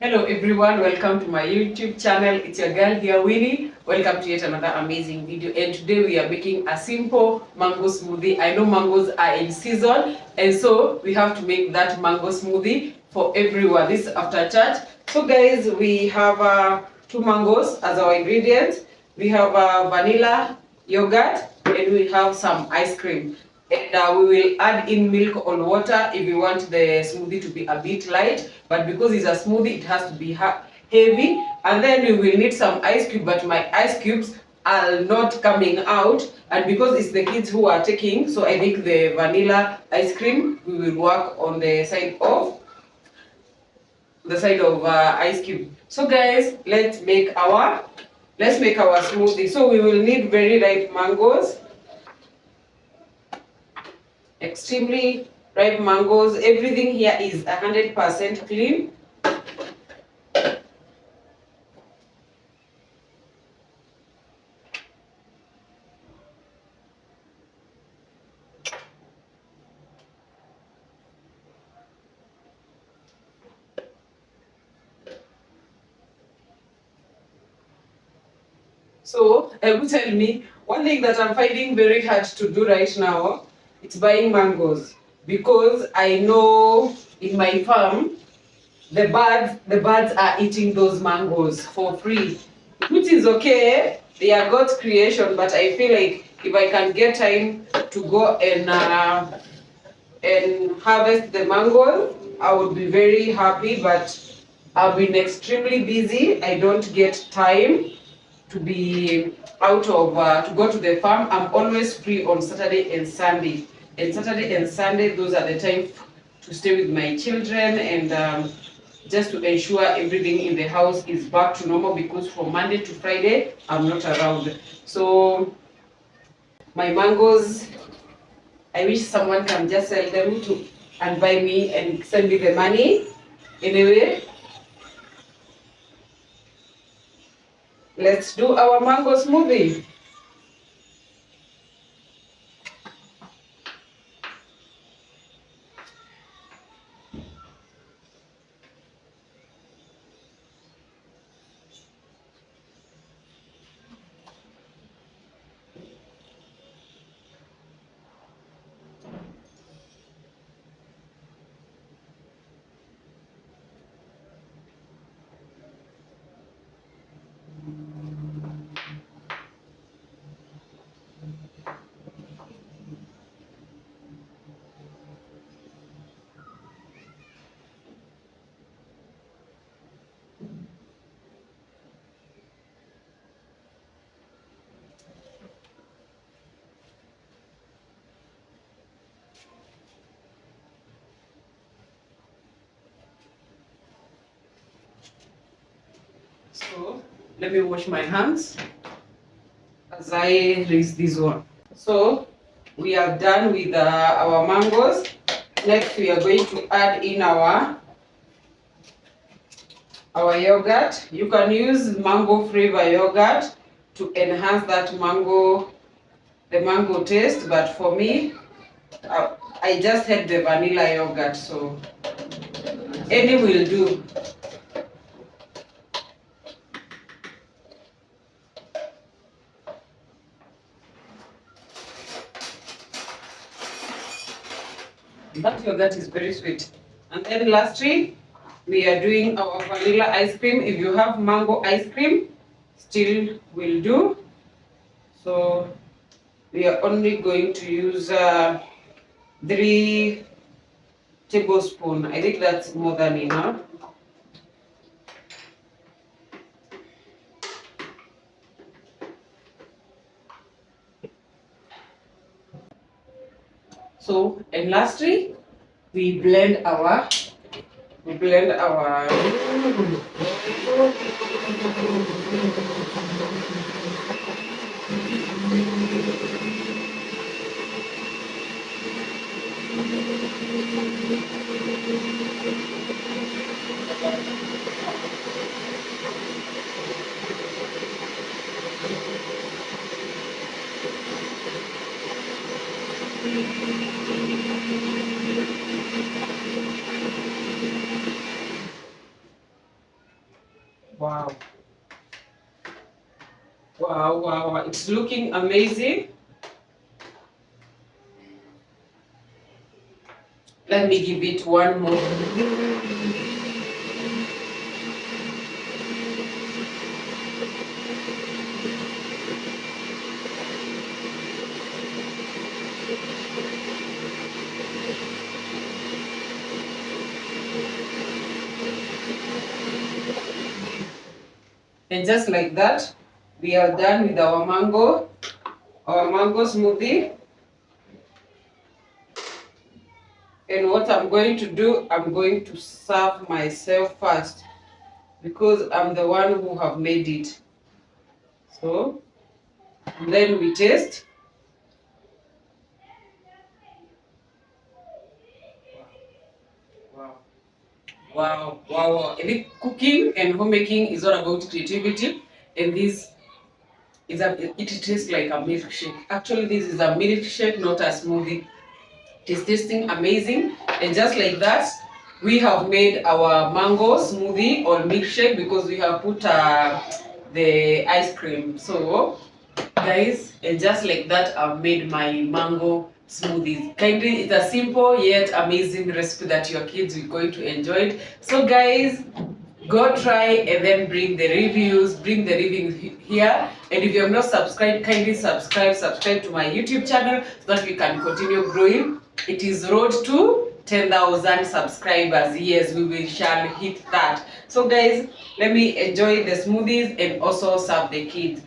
Hello everyone, welcome to my YouTube channel. It's your girl here, Winnie. Welcome to yet another amazing video. And today we are making a simple mango smoothie. I know mangoes are in season, and so we have to make that mango smoothie for everyone. This is after church. So guys, we have two mangoes as our ingredients. We have vanilla yogurt, and we have some ice cream. And we will add in milk or water if you want the smoothie to be a bit light, but because it's a smoothie it has to be heavy. And then we will need some ice cube, but my ice cubes are not coming out, and because it's the kids who are taking, so I think the vanilla ice cream we will work on the side of ice cube. So guys, let's make our smoothie. So we will need very ripe mangoes, extremely ripe mangoes. Everything here is 100% clean. So tell me, one thing that I'm finding very hard to do right now, it's buying mangoes, because I know in my farm the birds are eating those mangoes for free, which is okay. They are God's creation, but I feel like if I can get time to go and harvest the mangoes, I would be very happy. But I've been extremely busy. I don't get time to be out of to go to the farm. I'm always free on Saturday and Sunday. And Saturday and Sunday, those are the time to stay with my children and just to ensure everything in the house is back to normal, because from Monday to Friday, I'm not around. So my mangoes, I wish someone can just sell them to and buy me and send me the money. Anyway, let's do our mango smoothie. So let me wash my hands as I raise this one. So we are done with our mangoes. Next we are going to add in our yogurt. You can use mango flavor yogurt to enhance that the mango taste, but for me, I just had the vanilla yogurt, so any will do. That yogurt is very sweet. And then lastly, we are doing our vanilla ice cream. If you have mango ice cream, still will do. So we are only going to use 3 tablespoons. I think that's more than enough. So, and lastly, we blend our Wow. Wow, wow, wow. It's looking amazing. Let me give it one more. And just like that, we are done with our mango smoothie. And what I'm going to do, I'm going to serve myself first because I'm the one who have made it. So then we taste. Wow. Wow, wow, wow. And cooking and homemaking is all about creativity. And this it tastes like a milkshake. Actually, this is a milkshake, not a smoothie. It is tasting amazing. And just like that, we have made our mango smoothie or milkshake because we have put the ice cream. So, guys, and just like that, I've made my mango smoothies. Kindly, it's a simple yet amazing recipe that your kids will going to enjoy it. So, guys, go try and then bring the reviews, here. And if you have not subscribed, kindly subscribe to my YouTube channel so that we can continue growing. It is road to 10,000 subscribers. Yes, we shall hit that. So guys, let me enjoy the smoothies and also serve the kids.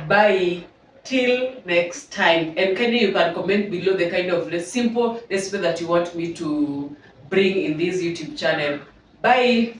Bye. Till next time. And kindly you can comment below the kind of simple recipe that you want me to bring in this YouTube channel. Bye.